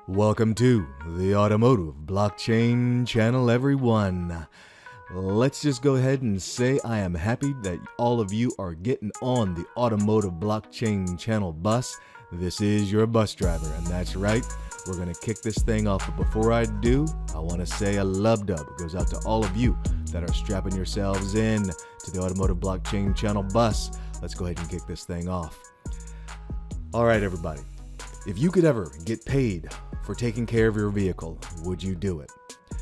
Welcome to the Automotive Blockchain channel, everyone. Let's just go ahead and say I am happy that all of you are getting on the Automotive Blockchain channel bus. This is your bus driver, and that's right, we're going to kick this thing off. But before I do, I want to say a love dub. It goes out to all of you that are strapping yourselves in to the Automotive Blockchain channel bus. Let's go ahead and kick this thing off. All right, everybody. If you could ever get paid for taking care of your vehicle, would you do it?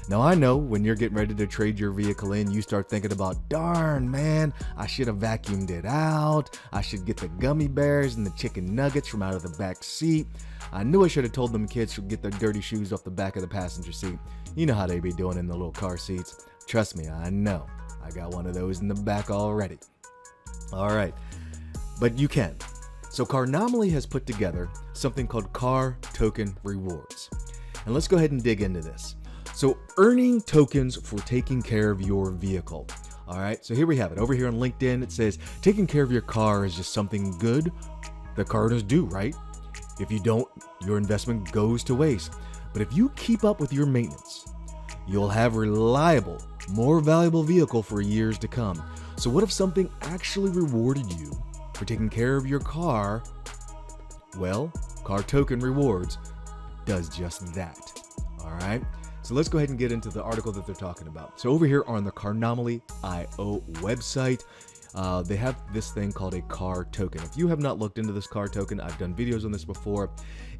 Now, I know when you're getting ready to trade your vehicle in, you start thinking about, darn, man, I should have vacuumed it out. I should get the gummy bears and the chicken nuggets from out of the back seat. I knew I should have told them kids to get their dirty shoes off the back of the passenger seat. You know how they be doing in the little car seats. Trust me, I know. I got one of those in the back already. All right, but you can. So Carnomaly has put together something called CARR Token rewards. And let's go ahead and dig into this. So earning tokens for taking care of your vehicle. All right, so here we have it. Over here on LinkedIn, it says, taking care of your car is just something good that car owners do, right? If you don't, your investment goes to waste. But if you keep up with your maintenance, you'll have a reliable, more valuable vehicle for years to come. So what if something actually rewarded you for taking care of your car? Well, CARR Token rewards does just that. All right, so let's go ahead and get into the article that they're talking about. So over here on the Carnomaly.io website, they have this thing called a CARR Token. If you have not looked into this CARR Token, I've done videos on this before.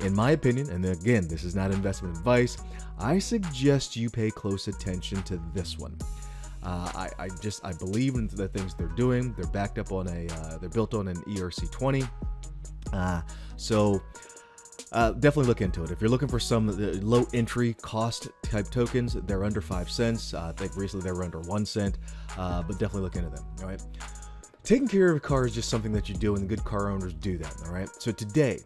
In my opinion, and again, this is not investment advice, I suggest you pay close attention to this one. I believe in the things they're doing. They're backed up on they're built on an ERC20. So definitely look into it. If you're looking for some low entry cost type tokens, they're under 5 cents. I think recently they were under 1 cent, but definitely look into them. All right. Taking care of a car is just something that you do, and the good car owners do that. All right. So today,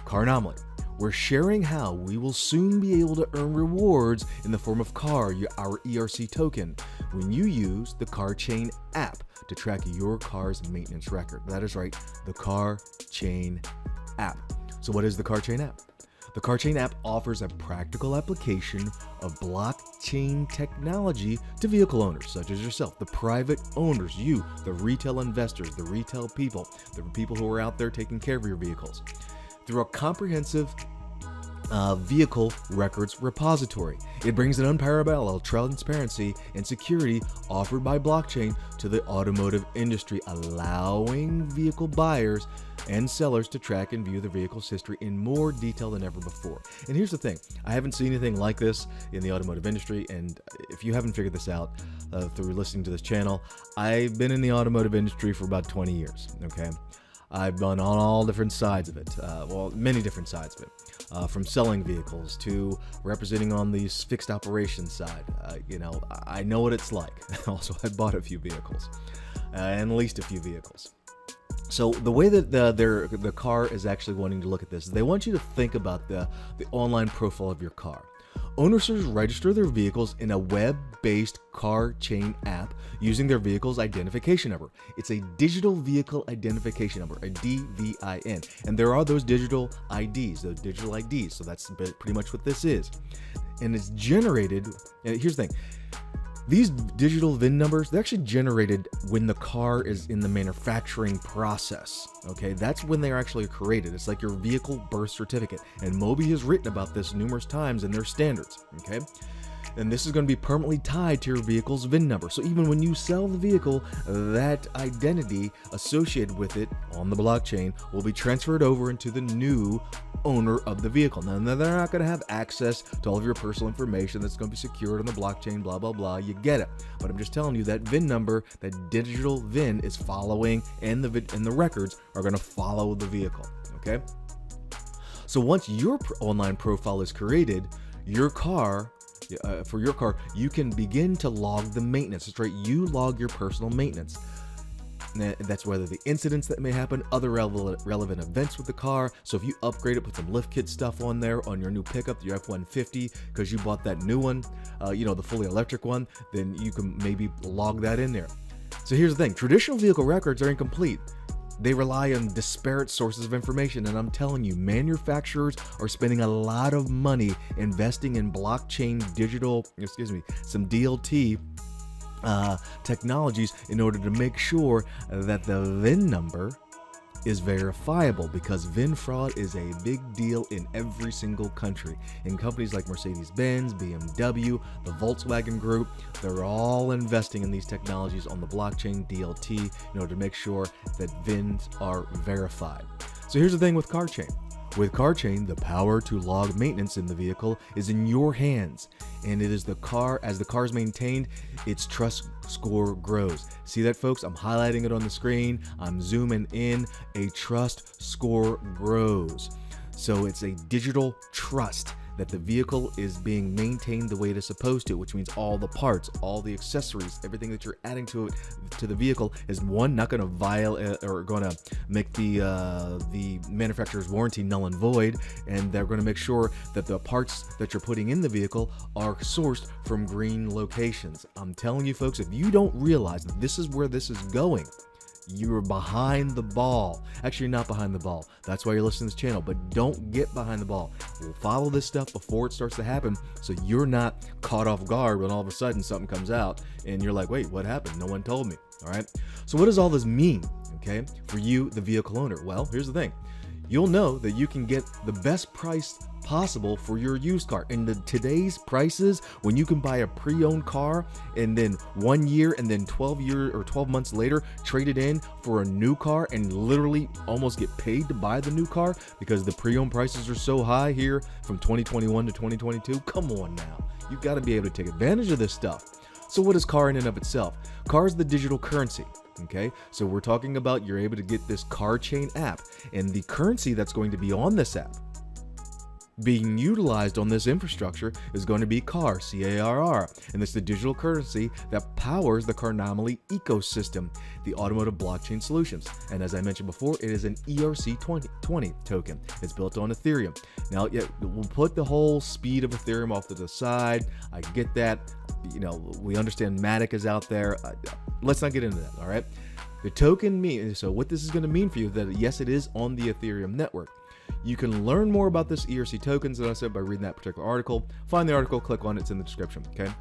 Carnomaly, we're sharing how we will soon be able to earn rewards in the form of CARR, our ERC token, when you use the CarrChain app to track your car's maintenance record. That is right, the CarrChain app. So what is the CarrChain app? The CarrChain app offers a practical application of blockchain technology to vehicle owners such as yourself, the private owners, you, the retail investors, the retail people, the people who are out there taking care of your vehicles, through a comprehensive vehicle records repository. It brings an unparalleled transparency and security offered by blockchain to the automotive industry, allowing vehicle buyers and sellers to track and view the vehicle's history in more detail than ever before. And here's the thing, I haven't seen anything like this in the automotive industry, and if you haven't figured this out through listening to this channel, I've been in the automotive industry for about 20 years, okay? I've done on all different sides of it, many different sides of it, from selling vehicles to representing on the fixed operations side. I know what it's like. Also, I bought a few vehicles and leased a few vehicles. So the way that the car is actually wanting to look at this, they want you to think about the online profile of your car. Owners register their vehicles in a web-based CarrChain app using their vehicle's identification number. It's a digital vehicle identification number, a DVIN. And there are those digital IDs. So that's pretty much what this is. And it's generated, and here's the thing. These digital VIN numbers, they're actually generated when the car is in the manufacturing process, okay? That's when they're actually created. It's like your vehicle birth certificate. And Moby has written about this numerous times in their standards, okay? And this is going to be permanently tied to your vehicle's VIN number. So even when you sell the vehicle, that identity associated with it on the blockchain will be transferred over into the new owner of the vehicle. Now, they're not going to have access to all of your personal information that's going to be secured on the blockchain, blah, blah, blah. You get it. But I'm just telling you that VIN number, that digital VIN is following, and the records are going to follow the vehicle, okay? So once your online profile is created, your car, for your car, you can begin to log the maintenance. That's right, you log your personal maintenance. That's whether the incidents that may happen, other relevant events with the car. So if you upgrade it, put some lift kit stuff on there on your new pickup, your F-150, because you bought that new one, the fully electric one, then you can maybe log that in there. So here's the thing, traditional vehicle records are incomplete. They rely on disparate sources of information, and I'm telling you, manufacturers are spending a lot of money investing in blockchain some DLT technologies in order to make sure that the VIN number is verifiable, because VIN fraud is a big deal in every single country. In companies like Mercedes-Benz, BMW, the Volkswagen Group, they're all investing in these technologies on the blockchain DLT in order to make sure that VINs are verified. So here's the thing with CarrChain. With CarrChain, the power to log maintenance in the vehicle is in your hands, and it is the car, as the car is maintained, its trust score grows. See that, folks? I'm highlighting it on the screen. I'm zooming in. A trust score grows. So it's a digital trust that the vehicle is being maintained the way it is supposed to, which means all the parts, all the accessories, everything that you're adding to it, to the vehicle, is one, not going to violate or going to make the manufacturer's warranty null and void, and they're going to make sure that the parts that you're putting in the vehicle are sourced from green locations. I'm telling you, folks, if you don't realize that this is where this is going, you're behind the ball. Actually, you're not behind the ball. That's why you're listening to this channel, but don't get behind the ball. We'll follow this stuff before it starts to happen, so you're not caught off guard when all of a sudden something comes out and you're like, wait, what happened? No one told me. All right. So what does all this mean, okay, for you, the vehicle owner? Well, here's the thing. You'll know that you can get the best price possible for your used car. And today's prices, when you can buy a pre-owned car and then 1 year and then 12 months later trade it in for a new car and literally almost get paid to buy the new car because the pre-owned prices are so high here from 2021 to 2022. Come on now. You've got to be able to take advantage of this stuff. So what is CARR in and of itself? CARR is the digital currency. Okay, so we're talking about you're able to get this CarrChain app, and the currency that's going to be on this app being utilized on this infrastructure is going to be CARR, C-A-R-R, and it's the digital currency that powers the Carnomaly ecosystem, the Automotive Blockchain solutions. And as I mentioned before, it is an ERC20 token. It's built on Ethereum. Now, yeah, we'll put the whole speed of Ethereum off to the side. I get that. You know, we understand Matic is out there. Let's not get into that, all right? The token means, so what this is going to mean for you, that yes, it is on the Ethereum network. You can learn more about this ERC tokens, as I said, by reading that particular article. Find the article, click on it, it's in the description, okay?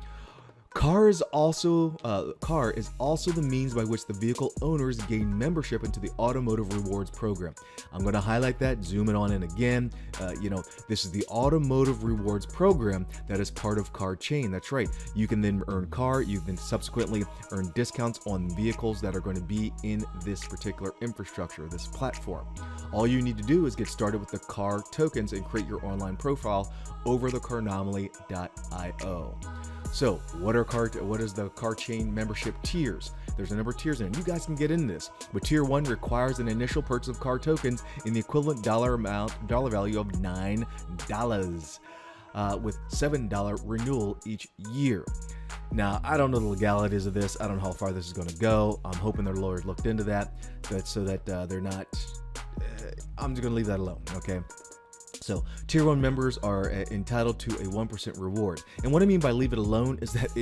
CARR is also the means by which the vehicle owners gain membership into the Automotive Rewards program. I'm going to highlight that, zoom it on in again. This is the Automotive Rewards program that is part of CarrChain. That's right. You can then earn CARR. You can subsequently earn discounts on vehicles that are going to be in this particular infrastructure, this platform. All you need to do is get started with the CARR tokens and create your online profile over the Carnomaly.io. So what is the CarrChain membership tiers? There's a number of tiers in it. You guys can get in this, but tier 1 requires an initial purchase of CARR tokens in the equivalent dollar value of $9, with $7 renewal each year. Now, I don't know the legalities of this. I don't know how far this is going to go. I'm hoping their lawyers looked into that, so that they're not. I'm just going to leave that alone, okay? So tier 1 members are entitled to a 1% reward. And what I mean by leave it alone is that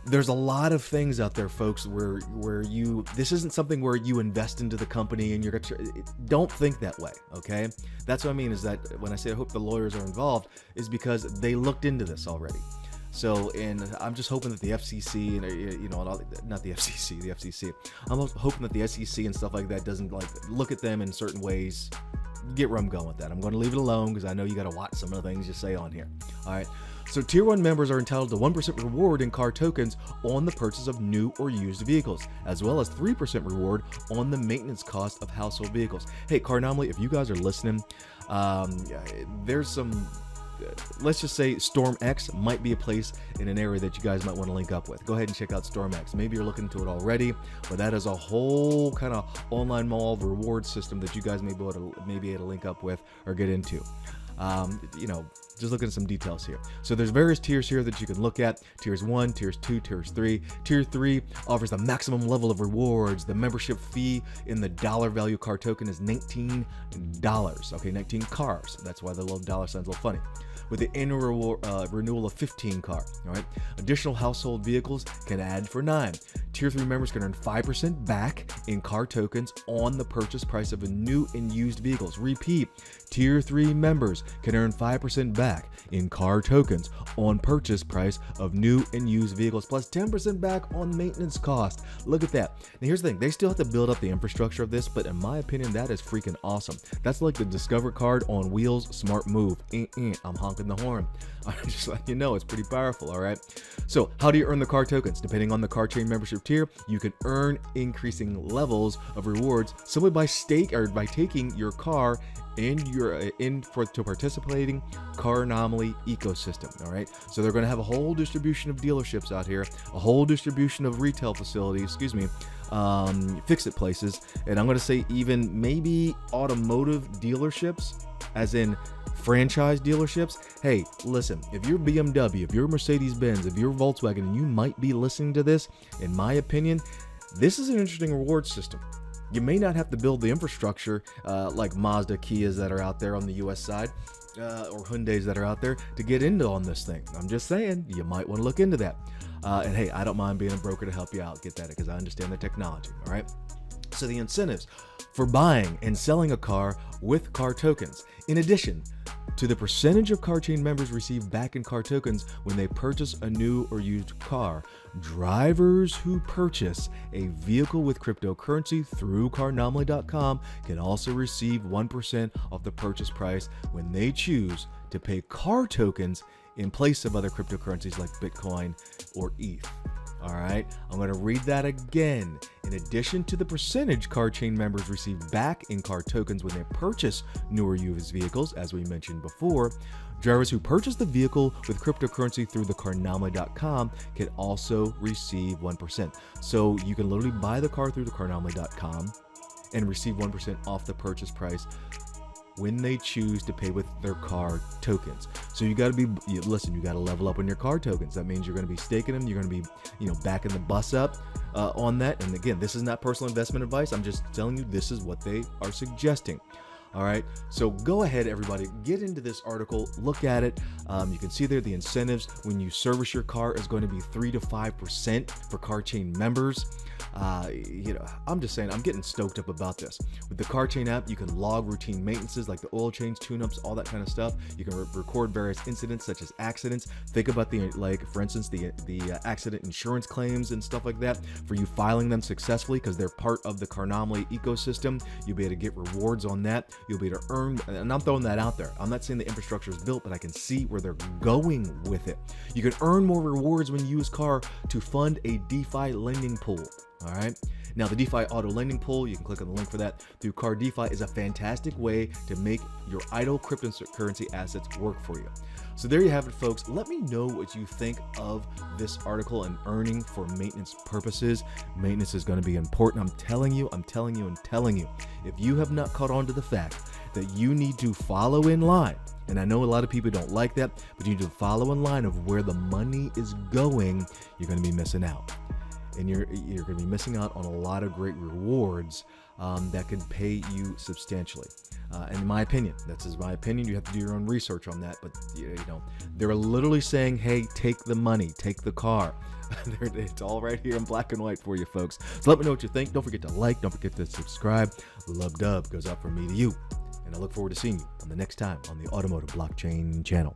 there's a lot of things out there, folks, where this isn't something where you invest into the company and don't think that way, okay? That's what I mean, is that when I say I hope the lawyers are involved, is because they looked into this already. So, and I'm just hoping that the FCC and not the FCC, the FCC. I'm hoping that the SEC and stuff like that doesn't look at them in certain ways. Get where I'm going with that. I'm going to leave it alone because I know you got to watch some of the things you say on here. All right. So tier 1 members are entitled to 1% reward in CARR tokens on the purchase of new or used vehicles, as well as 3% reward on the maintenance cost of household vehicles. Hey, Carnomaly, if you guys are listening, there's some. Let's just say Storm X might be a place in an area that you guys might want to link up with. Go ahead and check out Storm X. Maybe you're looking into it already, but that is a whole kind of online mall of reward system that you guys may be able to link up with or get into. Just looking at some details here. So there's various tiers here that you can look at. Tiers 1, tiers 2, tiers 3. Tier 3 offers the maximum level of rewards. The membership fee in the dollar value CARR token is $19. Okay, 19 CARRs. That's why the little dollar sign's a little funny. With the annual renewal of 15 CARR. All right. Additional household vehicles can add for $9. Tier 3 members can earn 5% back in CARR tokens on the purchase price of a new and used vehicles. Repeat, Tier 3 members can earn 5% back in CARR tokens on purchase price of new and used vehicles, plus 10% back on maintenance cost. Look at that. Now here's the thing, they still have to build up the infrastructure of this, but in my opinion, that is freaking awesome. That's like the Discover card on wheels. Smart move. I'm honking the horn. I'm just letting you know, it's pretty powerful. All right. So how do you earn the CARR tokens? Depending on the CarrChain membership tier, you can earn increasing levels of rewards simply by taking your car to participating Carnomaly ecosystem. All right, so they're going to have a whole distribution of dealerships out here, a whole distribution of retail facilities, fix-it places, and I'm going to say even maybe automotive dealerships, as in franchise dealerships. Hey, listen, if you're BMW, if you're Mercedes-Benz, if you're Volkswagen, and you might be listening to this, in my opinion, this is an interesting reward system. You may not have to build the infrastructure like Mazda, Kias that are out there on the US side, or Hyundais that are out there to get into on this thing. I'm just saying, you might want to look into that. And hey, I don't mind being a broker to help you out, get that, because I understand the technology, all right? So the incentives for buying and selling a car with CARR tokens, in addition to the percentage of CarrChain members receive back in CARR tokens when they purchase a new or used car. Drivers who purchase a vehicle with cryptocurrency through Carnomaly.com can also receive 1% of the purchase price when they choose to pay CARR tokens in place of other cryptocurrencies like Bitcoin or ETH. All right, I'm going to read that again. In addition to the percentage CarrChain members receive back in CARR tokens when they purchase new or used vehicles, as we mentioned before, drivers who purchase the vehicle with cryptocurrency through the Carnomaly.com can also receive 1%. So you can literally buy the car through the Carnomaly.com and receive 1% off the purchase price when they choose to pay with their CARR tokens. So you got to you got to level up on your CARR tokens. That means you're going to be staking them. You're going to be, backing the bus up on that. And again, this is not personal investment advice. I'm just telling you, this is what they are suggesting. All right, so go ahead, everybody, get into this article, look at it. You can see there the incentives when you service your car is going to be 3 to 5% for CarrChain members. I'm just saying, I'm getting stoked up about this. With the CarrChain app, you can log routine maintenances like the oil change, tune-ups, all that kind of stuff. You can record various incidents such as accidents. Think about for instance, the accident insurance claims and stuff like that for you filing them successfully because they're part of the Carnomaly ecosystem. You'll be able to get rewards on that. You'll be able to earn, and I'm throwing that out there. I'm not saying the infrastructure is built, but I can see where they're going with it. You can earn more rewards when you use CARR to fund a DeFi lending pool. All right. Now, the DeFi auto lending pool, you can click on the link for that through CARR DeFi, is a fantastic way to make your idle cryptocurrency assets work for you. So there you have it, folks. Let me know what you think of this article and earning for maintenance purposes. Maintenance is going to be important. I'm telling you. If you have not caught on to the fact that you need to follow in line, and I know a lot of people don't like that, but you need to follow in line of where the money is going, you're going to be missing out. And you're going to be missing out on a lot of great rewards that could pay you substantially. And in my opinion, that's just my opinion. You have to do your own research on that. But they're literally saying, "Hey, take the money, take the car." It's all right here in black and white for you, folks. So let me know what you think. Don't forget to like. Don't forget to subscribe. Love dub goes out from me to you. And I look forward to seeing you on the next time on the Automotive Blockchain channel.